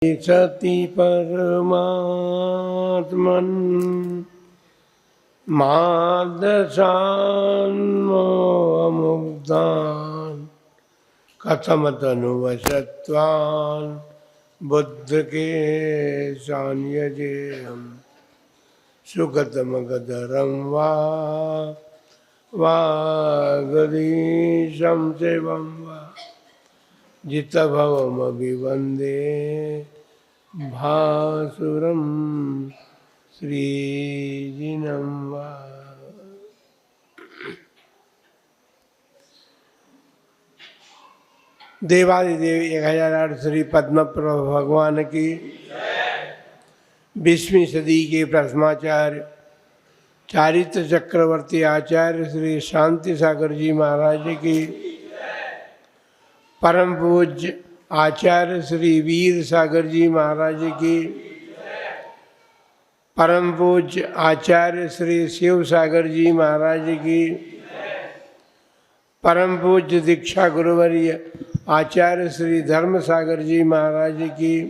सति परमात्मन् मादशान्मोहमुग्धान् कथमतनुवशत्वान् बुद्धके सान्यजेयम् सुगतमगधरं वा गदीशं शिवं वा जितभवमभिवन्दे भासुरं श्रीजिनं वा। देवादिदेव 1008 श्री पद्मप्रभ भगवान की 20वीं सदी के प्रथमाचार्य चारित्र चक्रवर्ती आचार्य श्री शांति सागर जी महाराज की, परम पूज्य आचार्य श्री वीर सागर जी महाराज की, परम पूज्य आचार्य श्री शिव सागर जी महाराज की, परम पूज्य दीक्षा गुरुवर्य आचार्य श्री धर्म सागर जी महाराज की,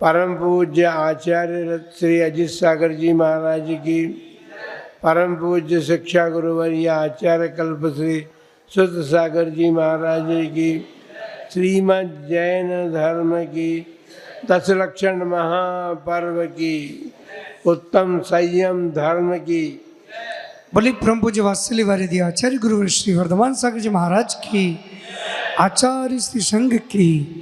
परम पूज्य आचार्य श्री अजित सागर जी महाराज की, परम पूज्य शिक्षा गुरुवर्य आचार्य कल्पश्री सुत सागर जी महाराज की, श्रीमद् जैन धर्म की 10 लक्षण महापर्व की, उत्तम संयम धर्म की, बोली परम पूज्य वात्सल्य वारिधि आचार्य गुरु श्री वर्धमान सागर जी महाराज की, आचार्य श्री संघ की।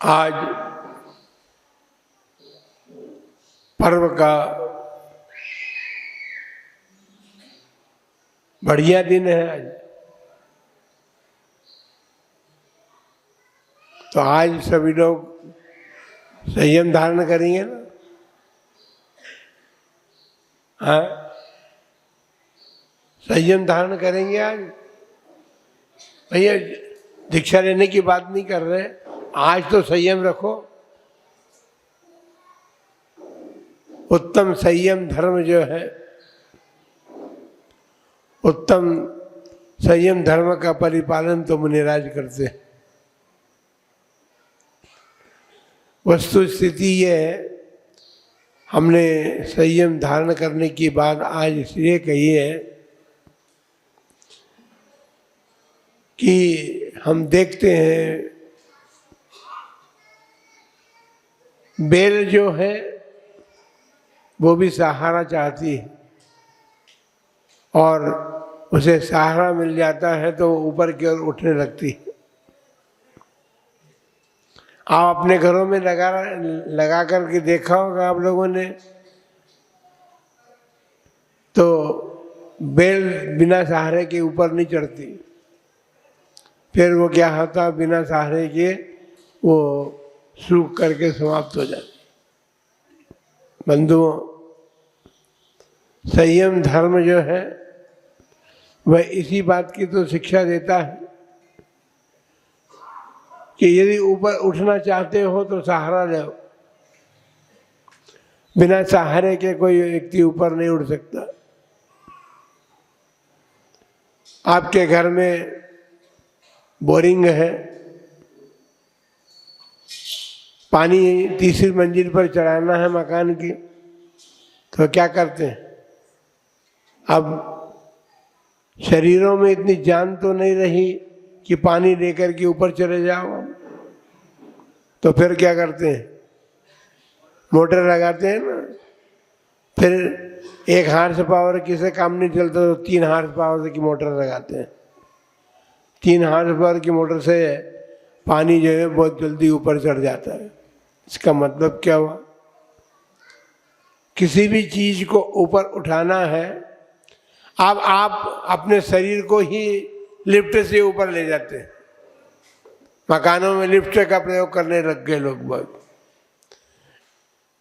आज पर्व का बढ़िया दिन है। आज तो आज सभी लोग संयम धारण करेंगे ना। हाँ, संयम धारण करेंगे आज। भैया दीक्षा लेने की बात नहीं कर रहे, आज तो संयम रखो। उत्तम संयम धर्म जो है, उत्तम संयम धर्म का परिपालन तो मुनिराज करते हैं। वस्तु स्थिति ये है, हमने संयम धारण करने की बात आज इसलिए कही है कि हम देखते हैं बेल जो है वो भी सहारा चाहती है, और उसे सहारा मिल जाता है तो ऊपर की ओर उठने लगती है। आप अपने घरों में लगा करके देखा होगा आप लोगों ने, तो बेल बिना सहारे के ऊपर नहीं चढ़ती। फिर वो क्या होता, बिना सहारे के वो सूख करके समाप्त हो जाती। बंधुओं, संयम धर्म जो है वह इसी बात की तो शिक्षा देता है कि यदि ऊपर उठना चाहते हो तो सहारा लो। बिना सहारे के कोई व्यक्ति ऊपर नहीं उठ सकता। आपके घर में बोरिंग है, पानी तीसरी मंजिल पर चढ़ाना है मकान की, तो क्या करते हैं? अब शरीरों में इतनी जान तो नहीं रही कि पानी लेकर के ऊपर चले जाओ, तो फिर क्या करते हैं? मोटर लगाते हैं ना। फिर 1 हार्स पावर की से काम नहीं चलता तो 3 हार्स पावर की मोटर लगाते हैं। 3 हार्स पावर की मोटर से पानी जो है बहुत जल्दी ऊपर चढ़ जाता है। इसका मतलब क्या हुआ? किसी भी चीज को ऊपर उठाना है, अब आप अपने शरीर को ही लिफ्ट से ऊपर ले जाते हैं। मकानों में लिफ्ट का प्रयोग करने लग गए लोग बहुत।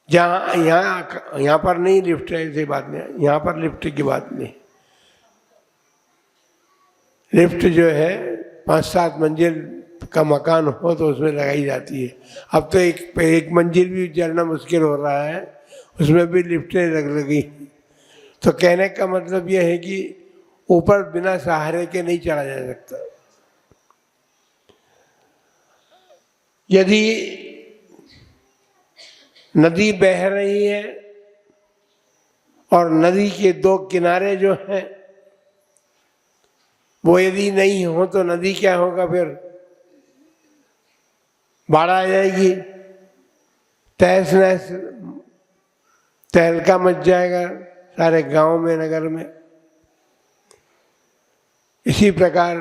जहाँ यहाँ पर नहीं लिफ्ट है, ऐसी बात नहीं, यहाँ पर लिफ्ट की बात नहीं। लिफ्ट जो है 5-7 मंजिल का मकान हो तो उसमें लगाई जाती है। अब तो एक मंजिल भी चलना मुश्किल हो रहा है, उसमें भी लिफ्टें लगी। तो कहने का मतलब यह है कि ऊपर बिना सहारे के नहीं चढ़ा जा सकता। यदि नदी बह रही है और नदी के 2 किनारे जो हैं वो यदि नहीं हो तो नदी क्या होगा? फिर बाढ़ आ जाएगी, तहस नहस तहलका मच जाएगा सारे गांव में, नगर में। इसी प्रकार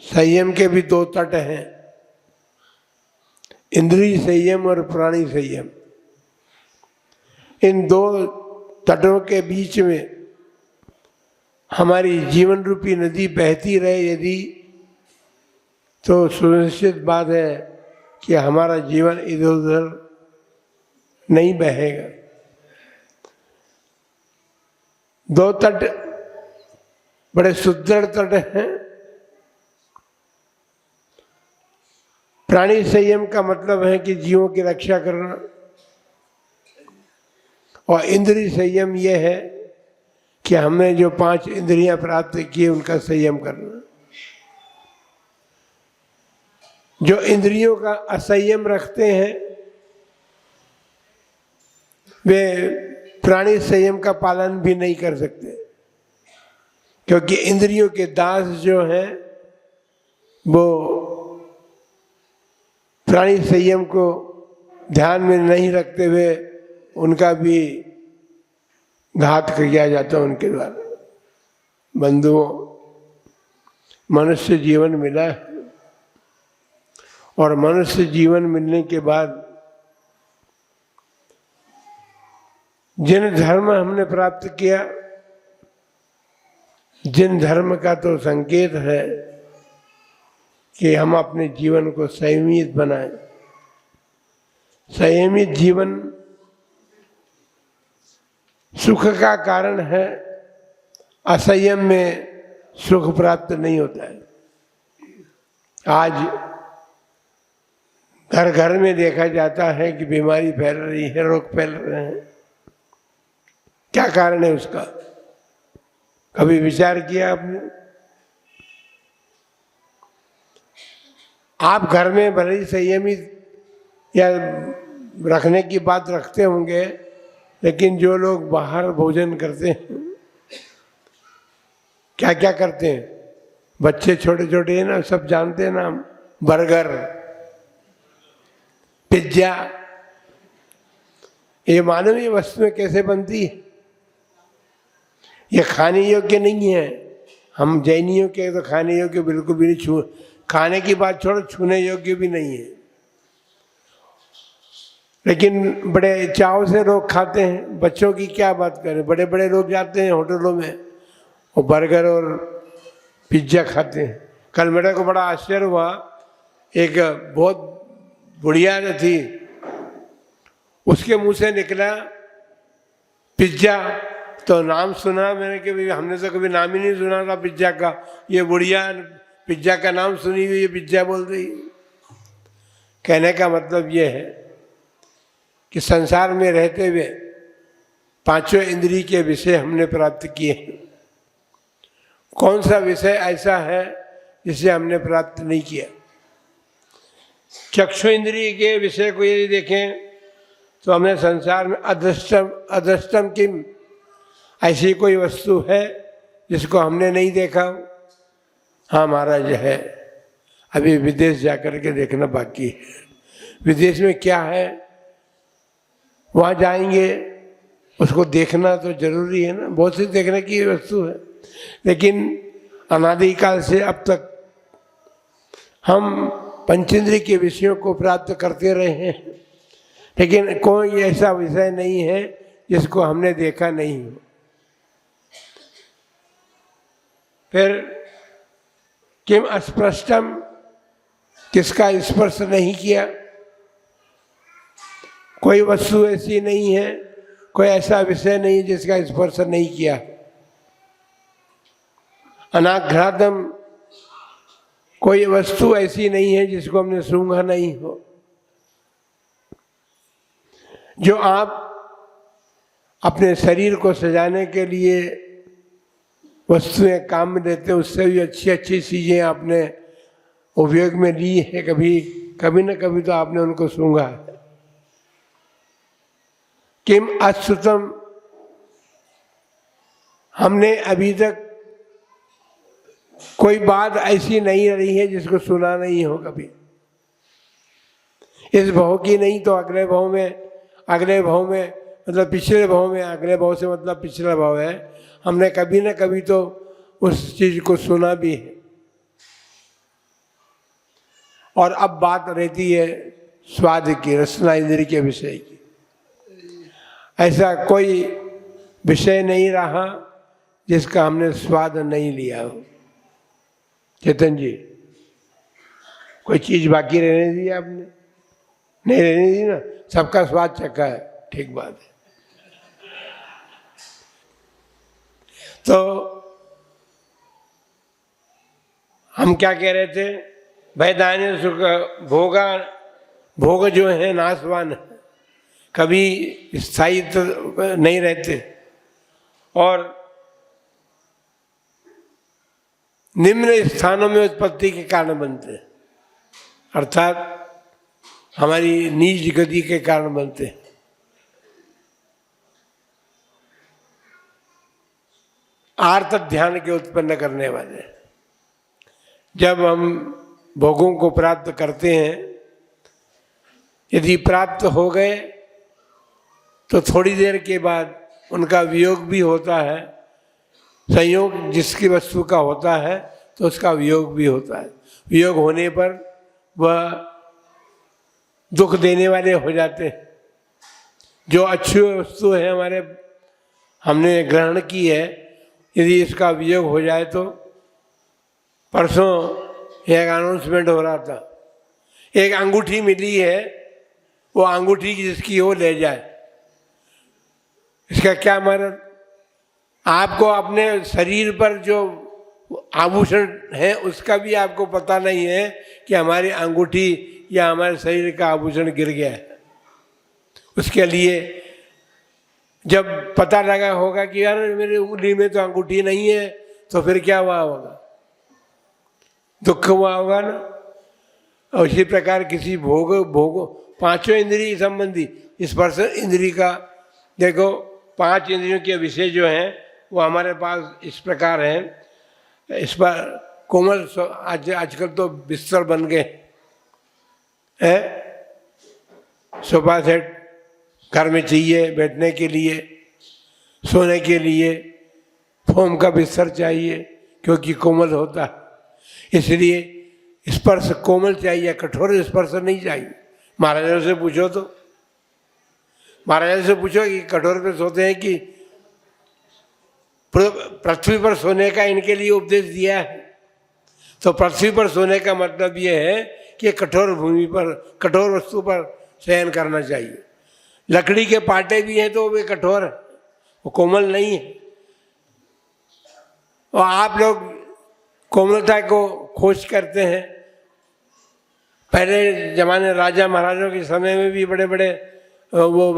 संयम के भी 2 तट हैं, इंद्रिय संयम और प्राणी संयम। इन 2 तटों के बीच में हमारी जीवन रूपी नदी बहती रहे यदि, तो सुनिश्चित बात है कि हमारा जीवन इधर उधर नहीं बहेगा। 2 तट बड़े सुदृढ़ तट हैं। प्राणी संयम का मतलब है कि जीवों की रक्षा करना, और इंद्रिय संयम यह है कि हमने जो 5 इंद्रियां प्राप्त की उनका संयम करना। जो इंद्रियों का असंयम रखते हैं वे प्राणी संयम का पालन भी नहीं कर सकते, क्योंकि इंद्रियों के दास जो हैं वो प्राणी संयम को ध्यान में नहीं रखते हुए उनका भी घात किया जाता है उनके द्वारा। बंधुओं, मनुष्य जीवन मिला है और मनुष्य जीवन मिलने के बाद जिन धर्म हमने प्राप्त किया, जिन धर्म का तो संकेत है कि हम अपने जीवन को संयमित बनाएं। संयमित जीवन सुख का कारण है, असंयम में सुख प्राप्त नहीं होता है। आज घर घर में देखा जाता है कि बीमारी फैल रही है, रोग फैल रहे हैं। क्या कारण है उसका? कभी विचार किया आपने? आप घर में भले ही संयमित या रखने की बात रखते होंगे, लेकिन जो लोग बाहर भोजन करते हैं क्या क्या करते हैं? बच्चे छोटे छोटे हैं ना, सब जानते हैं ना, बर्गर, पिज्जा, ये मानवीय वस्तुएं कैसे बनती है? ये खाने योग्य नहीं है। हम जैनियों के तो खाने योग्य बिल्कुल भी नहीं, खाने की बात छोड़ो, छूने योग्य भी नहीं है। लेकिन बड़े चाव से लोग खाते हैं। बच्चों की क्या बात करें, बड़े बड़े लोग जाते हैं होटलों में, वो बर्गर और पिज्ज़ा खाते हैं। कल मेरे को बड़ा आश्चर्य हुआ, एक बहुत बुढ़िया थी, उसके मुंह से निकला पिज्ज़ा, तो नाम सुना मैंने कि हमने तो कभी नाम ही नहीं सुना था पिज्ज़ा का। ये बुढ़िया पिज्ज़ा का नाम सुनी हुई ये पिज्ज़ा बोल रही। कहने का मतलब ये है कि संसार में रहते हुए 5 इंद्रिय के विषय हमने प्राप्त किए हैं। कौन सा विषय ऐसा है जिसे हमने प्राप्त नहीं किया? चक्षु इंद्रिय के विषय को यदि देखें तो हमने संसार में अदृष्टम किम, ऐसी कोई वस्तु है जिसको हमने नहीं देखा? हाँ महाराज है, अभी विदेश जाकर के देखना बाकी है। विदेश में क्या है वहाँ जाएंगे, उसको देखना तो जरूरी है ना, बहुत सी देखने की वस्तु है। लेकिन अनादिकाल से अब तक हम पंचेंद्रिय के विषयों को प्राप्त करते रहे हैं, लेकिन कोई ऐसा विषय नहीं है जिसको हमने देखा नहीं हो। फिर किम अस्पृष्टम, किसका स्पर्श नहीं किया? कोई वस्तु ऐसी नहीं है, कोई ऐसा विषय नहीं जिसका स्पर्श नहीं किया। अनाघ्रातम कोई वस्तु ऐसी नहीं है जिसको हमने सूंघा नहीं हो। जो आप अपने शरीर को सजाने के लिए वस्तुएं काम में लेते हैं, उससे भी अच्छी अच्छी चीज़ें आपने उपयोग में ली है। कभी न कभी तो आपने उनको सूंघा है। किम अश्रुतम, हमने अभी तक कोई बात ऐसी नहीं रही है जिसको सुना नहीं हो कभी। इस भव की नहीं तो अगले भव में मतलब पिछले भव में, अगले भव से मतलब पिछला भव है, हमने कभी ना कभी तो उस चीज को सुना भी है। और अब बात रहती है स्वाद की, रसना इंद्रिय के विषय की। ऐसा कोई विषय नहीं रहा जिसका हमने स्वाद नहीं लिया हो। चेतन जी, कोई चीज बाकी रहने दी आपने? नहीं रहने दी ना, सबका स्वाद चखा है। ठीक बात है। तो हम क्या कह रहे थे? वैधान्य सुख भोग जो है नाशवान है, कभी स्थायी तो नहीं रहते और निम्न स्थानों में उत्पत्ति के कारण बनते हैं, अर्थात हमारी नीच गति के कारण बनते हैं। आर्त ध्यान के उत्पन्न करने वाले। जब हम भोगों को प्राप्त करते हैं, यदि प्राप्त हो गए तो थोड़ी देर के बाद उनका वियोग भी होता है। संयोग जिसकी वस्तु का होता है तो उसका वियोग भी होता है। वियोग होने पर वह दुख देने वाले हो जाते हैं। जो अच्छी वस्तु है हमने ग्रहण की है, यदि इसका वियोग हो जाए तो, परसों एक अनाउंसमेंट हो रहा था, एक अंगूठी मिली है, वो अंगूठी जिसकी वो ले जाए। इसका क्या मतलब? आपको अपने शरीर पर जो आभूषण है उसका भी आपको पता नहीं है कि हमारी अंगूठी या हमारे शरीर का आभूषण गिर गया है। उसके लिए जब पता लगा होगा कि यार मेरी उंगली में तो अंगूठी नहीं है, तो फिर क्या हुआ होगा? दुख हुआ होगा ना। और इसी प्रकार किसी भोग पांचों इंद्रिय संबंधी स्पर्श इंद्रिय का, देखो 5 इंद्रियों के विषय जो हैं वो हमारे पास इस प्रकार हैं। इस पर कोमल आजकल तो बिस्तर बन गए हैं, सोफा सेट घर में चाहिए बैठने के लिए, सोने के लिए फोम का बिस्तर चाहिए क्योंकि कोमल होता है। इसलिए स्पर्श कोमल चाहिए, कठोर स्पर्श नहीं चाहिए। महाराजा से पूछो तो, महाराजा से पूछो कि कठोर पे सोते हैं कि पृथ्वी पर सोने का इनके लिए उपदेश दिया है। तो पृथ्वी पर सोने का मतलब ये है कि कठोर भूमि पर, कठोर वस्तु पर शयन करना चाहिए। लकड़ी के पाटे भी हैं तो वे कठोर है, वो कोमल नहीं है। और आप लोग कोमलता को खोज करते हैं। पहले जमाने राजा महाराजों के समय में भी बड़े बड़े वो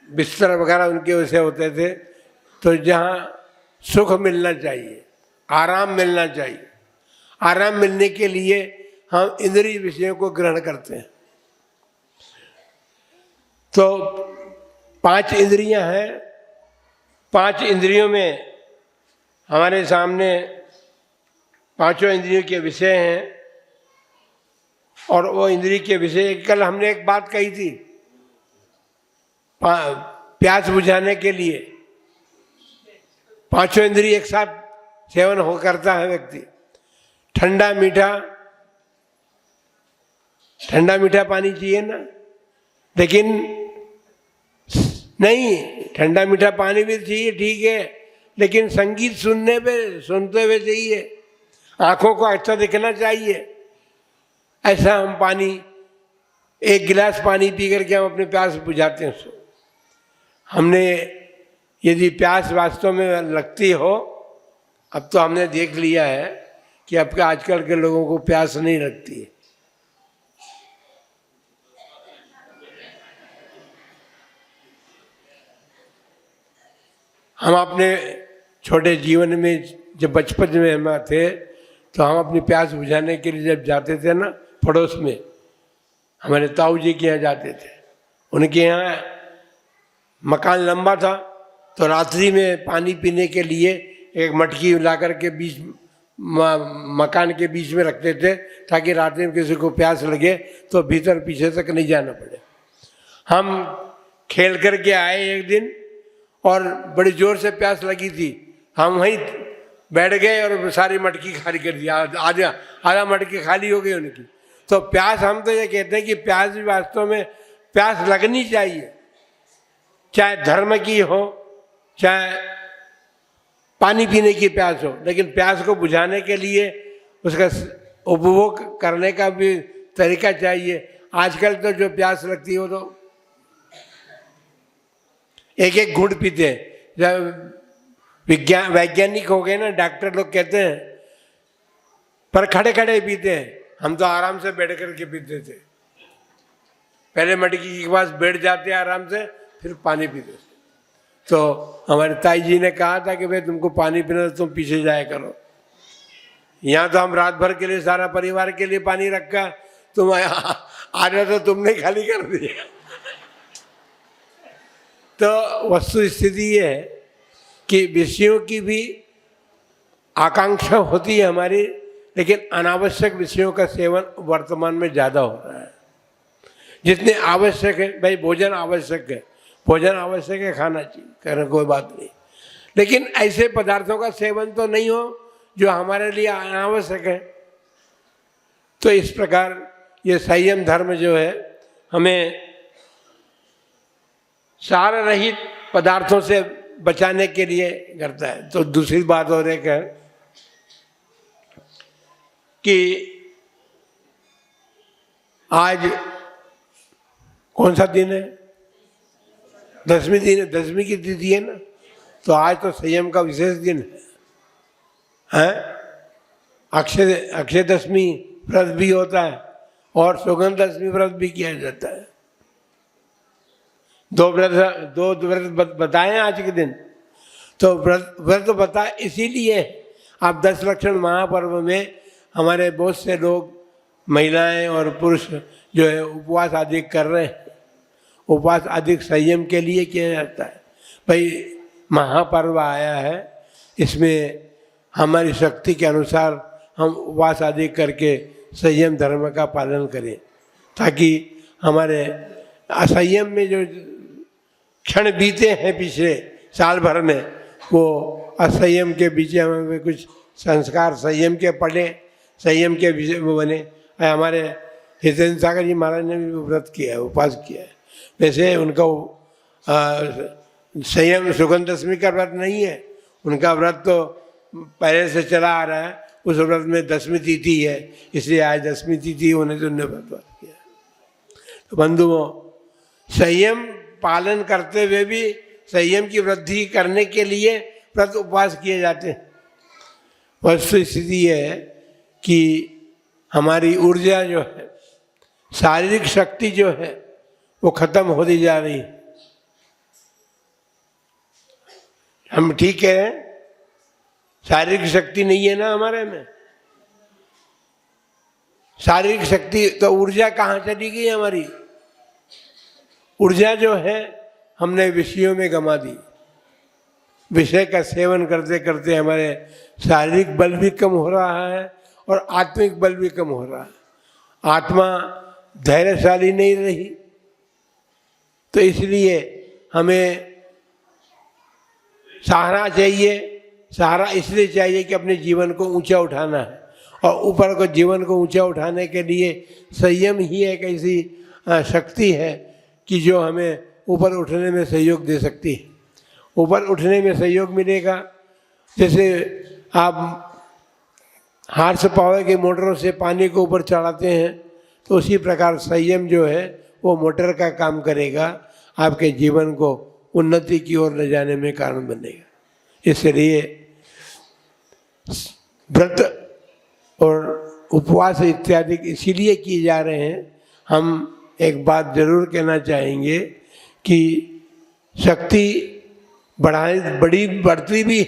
बिस्तर वगैरह उनके वैसे होते थे। तो जहाँ सुख मिलना चाहिए, आराम मिलना चाहिए, आराम मिलने के लिए हम इंद्रिय विषयों को ग्रहण करते हैं। तो 5 इंद्रियां हैं, 5 इंद्रियों में हमारे सामने पांचों इंद्रियों के विषय हैं। और वो इंद्रिय के विषय, कल हमने एक बात कही थी, प्यास बुझाने के लिए पांचों इंद्रिय एक साथ सेवन हो करता है व्यक्ति। ठंडा मीठा पानी चाहिए ना, लेकिन नहीं, ठंडा मीठा पानी भी चाहिए, ठीक है, लेकिन संगीत सुनते हुए चाहिए, आंखों को अच्छा दिखना चाहिए। ऐसा हम पानी, एक गिलास पानी पी करके हम अपने प्यास बुझाते हैं। हमने यदि प्यास वास्तव में लगती हो, अब तो हमने देख लिया है कि अब के आजकल के लोगों को प्यास नहीं लगती है। हम अपने छोटे जीवन में जब बचपन में हम थे तो हम अपनी प्यास बुझाने के लिए जब जाते थे ना, पड़ोस में हमारे ताऊ जी के यहाँ जाते थे। उनके यहाँ मकान लंबा था तो रात्रि में पानी पीने के लिए एक मटकी ला कर के बीच मकान के बीच में रखते थे, ताकि रात्रि में किसी को प्यास लगे तो भीतर पीछे तक नहीं जाना पड़े। हम खेल करके आए एक दिन और बड़ी जोर से प्यास लगी थी, हम वहीं बैठ गए और सारी मटकी खाली कर दिया, आधा मटकी खाली हो गई उनकी। तो प्यास, हम तो ये कहते हैं कि प्यास भी वास्तव में प्यास लगनी चाहिए, चाहे धर्म की हो चाहे पानी पीने की प्यास हो, लेकिन प्यास को बुझाने के लिए उसका उपभोग करने का भी तरीका चाहिए। आजकल तो जो प्यास लगती है वो तो एक एक घूंट पीते हैं। जब वैज्ञानिक हो गए ना, डॉक्टर लोग कहते हैं, पर खड़े खड़े पीते हैं, हम तो आराम से बैठ करके पीते थे। पहले मटकी के पास बैठ जाते आराम से, फिर पानी पीते थे। तो हमारे ताई जी ने कहा था कि भाई तुमको पानी पीना तो तुम पीछे जाया करो। यहाँ तो हम रात भर के लिए, सारा परिवार के लिए पानी रखा, तुम आ रहे तो तुमने खाली कर दिया। तो वस्तु स्थिति ये है कि विषयों की भी आकांक्षा होती है हमारी, लेकिन अनावश्यक विषयों का सेवन वर्तमान में ज़्यादा हो रहा है। जितने आवश्यक है, भाई भोजन आवश्यक है, भोजन आवश्यक है, खाना चाहिए, कहना कोई बात नहीं, लेकिन ऐसे पदार्थों का सेवन तो नहीं हो जो हमारे लिए अनावश्यक है। तो इस प्रकार ये संयम धर्म जो है हमें सार रहित पदार्थों से बचाने के लिए करता है। तो दूसरी बात और एक है कि आज कौन सा दिन है? 10वीं दिन है, 10वीं की तिथि है ना, तो आज तो संयम का विशेष दिन है। अक्षय दशमी व्रत भी होता है और सुगंध दशमी व्रत भी किया जाता है। दो व्रत बताएं आज के दिन। तो व्रत बताए इसीलिए, आप 10 लक्षण महापर्व में हमारे बहुत से लोग, महिलाएं और पुरुष जो है उपवास आदि कर रहे हैं। उपवास अधिक संयम के लिए किया जाता है। भाई महापर्व आया है, इसमें हमारी शक्ति के अनुसार हम उपवास आदि करके संयम धर्म का पालन करें, ताकि हमारे असंयम में जो क्षण बीते हैं पिछले साल भर में, वो असंयम के बीच हमें कुछ संस्कार संयम के पड़े, संयम के विषय में बने। हमारे हितेंद्र सागर जी महाराज ने भी व्रत किया है, उपवास किया है। वैसे उनका संयम सुगंध दशमी का व्रत नहीं है, उनका व्रत तो पहले से चला आ रहा है। उस व्रत में 10वीं तिथि है, इसलिए आज 10वीं तिथि होने से उन्होंने व्रत किया। तो बंधुओं, संयम पालन करते हुए भी संयम की वृद्धि करने के लिए व्रत उपवास किए जाते हैं। वस्तु स्थिति यह है कि हमारी ऊर्जा जो है, शारीरिक शक्ति जो है, वो खत्म होती जा रही है। हम ठीक है, शारीरिक शक्ति नहीं है ना हमारे में। शारीरिक शक्ति तो ऊर्जा कहाँ चली गई हमारी? ऊर्जा जो है हमने विषयों में गंवा दी। विषय का सेवन करते करते हमारे शारीरिक बल भी कम हो रहा है और आत्मिक बल भी कम हो रहा है। आत्मा धैर्यशाली नहीं रही। तो इसलिए हमें सहारा चाहिए। सहारा इसलिए चाहिए कि अपने जीवन को ऊंचा उठाना है, और ऊपर को जीवन को ऊंचा उठाने के लिए संयम ही एक ऐसी शक्ति है कि जो हमें ऊपर उठने में सहयोग दे सकती है। ऊपर उठने में सहयोग मिलेगा, जैसे आप हार्स पावर के मोटरों से पानी को ऊपर चढ़ाते हैं, तो उसी प्रकार संयम जो है वो मोटर का काम करेगा, आपके जीवन को उन्नति की ओर ले जाने में कारण बनेगा। इसलिए व्रत और उपवास इत्यादि इसीलिए किए जा रहे हैं। हम एक बात जरूर कहना चाहेंगे कि शक्ति बढ़ती भी,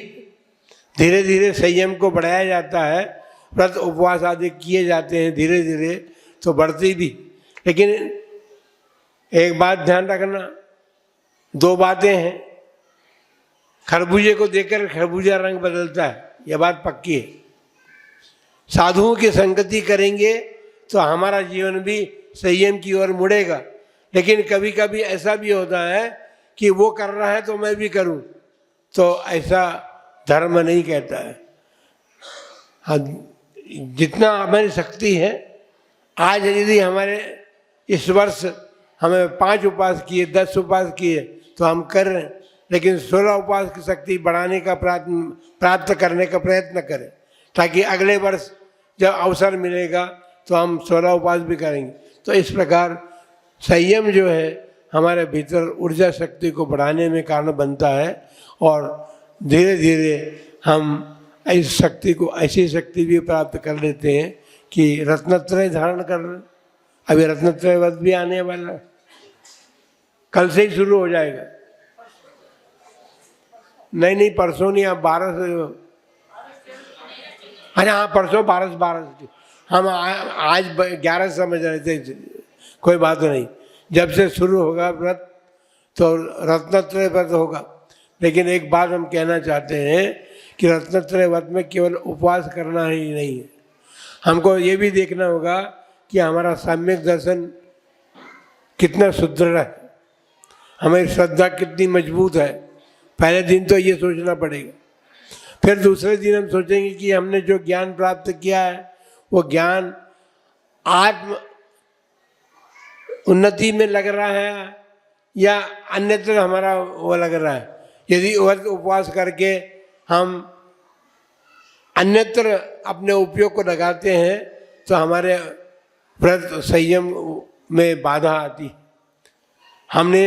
धीरे धीरे संयम को बढ़ाया जाता है, व्रत उपवास आदि किए जाते हैं धीरे धीरे तो बढ़ती भी। लेकिन एक बात ध्यान रखना, दो बातें हैं। खरबूजे को देखकर खरबूजा रंग बदलता है, यह बात पक्की है। साधुओं की संगति करेंगे तो हमारा जीवन भी संयम की ओर मुड़ेगा। लेकिन कभी कभी ऐसा भी होता है कि वो कर रहा है तो मैं भी करूं, तो ऐसा धर्म नहीं कहता है। हाँ, जितना हमारी शक्ति है, आज यदि हमारे इस वर्ष हमें 5 उपवास किए, 10 उपवास किए तो हम कर रहे हैं, लेकिन 16 उपवास की शक्ति बढ़ाने का प्राप्त करने का प्रयत्न करें, ताकि अगले वर्ष जब अवसर मिलेगा तो हम 16 उपवास भी करेंगे। तो इस प्रकार संयम जो है हमारे भीतर ऊर्जा शक्ति को बढ़ाने में कारण बनता है, और धीरे धीरे हम इस शक्ति को, ऐसी शक्ति भी प्राप्त कर लेते हैं कि रत्नत्रय धारण कर रहे। अभी रत्नत्रय व्रत भी आने वाला है, कल से ही शुरू हो जाएगा। नहीं परसों नहीं, आप 12 से, अच्छा हाँ परसों 12 से। हम आज 11 समझ रहे थे, कोई बात नहीं। जब से शुरू होगा व्रत तो रत्नत्रय व्रत होगा। लेकिन एक बात हम कहना चाहते हैं कि रत्नत्रय व्रत में केवल उपवास करना ही नहीं है, हमको ये भी देखना होगा कि हमारा सम्यक दर्शन कितना सुदृढ़ है, हमारी श्रद्धा कितनी मजबूत है। पहले दिन तो ये सोचना पड़ेगा। फिर दूसरे दिन हम सोचेंगे कि हमने जो ज्ञान प्राप्त किया है वो ज्ञान आत्म उन्नति में लग रहा है या अन्यत्र हमारा वो लग रहा है। यदि व्रत उपवास करके हम अन्यत्र अपने उपयोग को लगाते हैं तो हमारे व्रत संयम में बाधा आती। हमने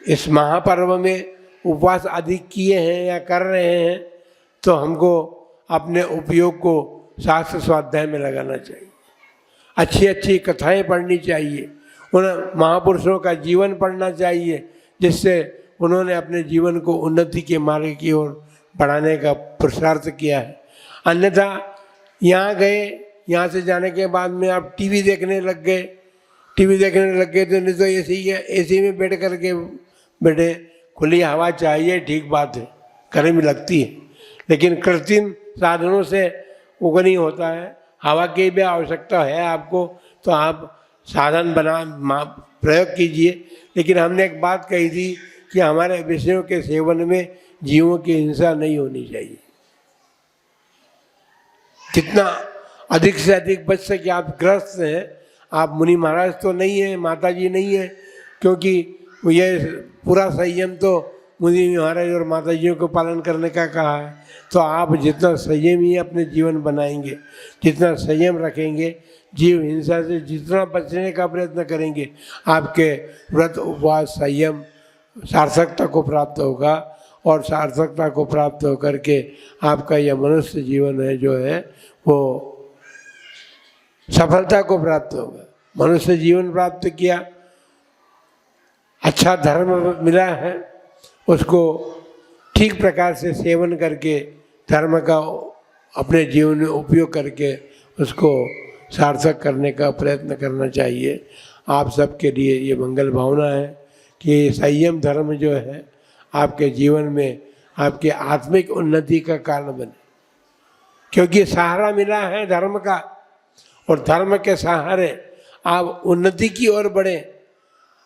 इस महापर्व में उपवास आदि किए हैं या कर रहे हैं तो हमको अपने उपयोग को शास्त्र स्वाध्याय में लगाना चाहिए, अच्छी अच्छी कथाएं पढ़नी चाहिए, उन महापुरुषों का जीवन पढ़ना चाहिए, जिससे उन्होंने अपने जीवन को उन्नति के मार्ग की ओर बढ़ाने का पुरुषार्थ किया है। अन्यथा यहाँ गए, यहाँ से जाने के बाद में आप टीवी देखने लग गए तो नहीं तो एसी में बैठ करके बैठे, खुली हवा चाहिए, ठीक बात है, गर्मी लगती है, लेकिन कृत्रिम साधनों से वो नहीं होता है। हवा की भी आवश्यकता है आपको, तो आप साधन प्रयोग कीजिए। लेकिन हमने एक बात कही थी कि हमारे विषयों के सेवन में जीवों की हिंसा नहीं होनी चाहिए। जितना अधिक से अधिक बच सके। आप ग्रस्त हैं, आप मुनि महाराज तो नहीं है, माता जी नहीं है, क्योंकि ये पूरा संयम तो मुनि महाराज और माता जियों को पालन करने का कहा है। तो आप जितना संयम ही अपने जीवन बनाएंगे, जितना संयम रखेंगे, जीव हिंसा से जितना बचने का प्रयत्न करेंगे, आपके व्रत उपवास संयम सार्थकता को प्राप्त होगा, और सार्थकता को प्राप्त होकर के आपका यह मनुष्य जीवन है जो है वो सफलता को प्राप्त होगा। मनुष्य जीवन प्राप्त किया, अच्छा धर्म मिला है, उसको ठीक प्रकार से सेवन करके धर्म का अपने जीवन में उपयोग करके उसको सार्थक करने का प्रयत्न करना चाहिए। आप सबके लिए ये मंगल भावना है कि संयम धर्म जो है आपके जीवन में आपके आत्मिक उन्नति का कारण बने, क्योंकि सहारा मिला है धर्म का, और धर्म के सहारे आप उन्नति की ओर बढ़े।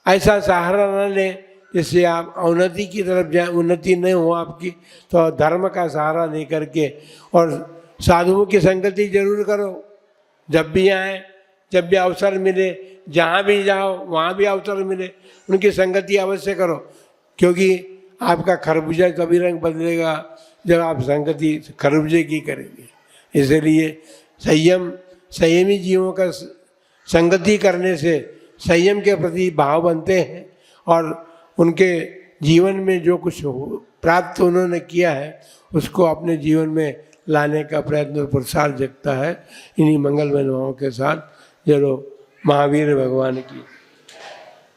ऐसा सहारा न लें जिससे आप अवनति की तरफ जाए, उन्नति नहीं हो आपकी, तो धर्म का सहारा नहीं करके, और साधुओं की संगति जरूर करो। जब भी आए, जब भी अवसर मिले, जहाँ भी जाओ वहाँ भी अवसर मिले, उनकी संगति अवश्य करो, क्योंकि आपका खरबूजा तभी रंग बदलेगा जब आप संगति खरबूजे की करेंगे। इसलिए संयमी जीवों का संगति करने से संयम के प्रति भाव बनते हैं, और उनके जीवन में जो कुछ प्राप्त उन्होंने किया है उसको अपने जीवन में लाने का प्रयत्न और पुरुषार्थ जगता है। इन्हीं मंगलमय भावों के साथ जरो महावीर भगवान की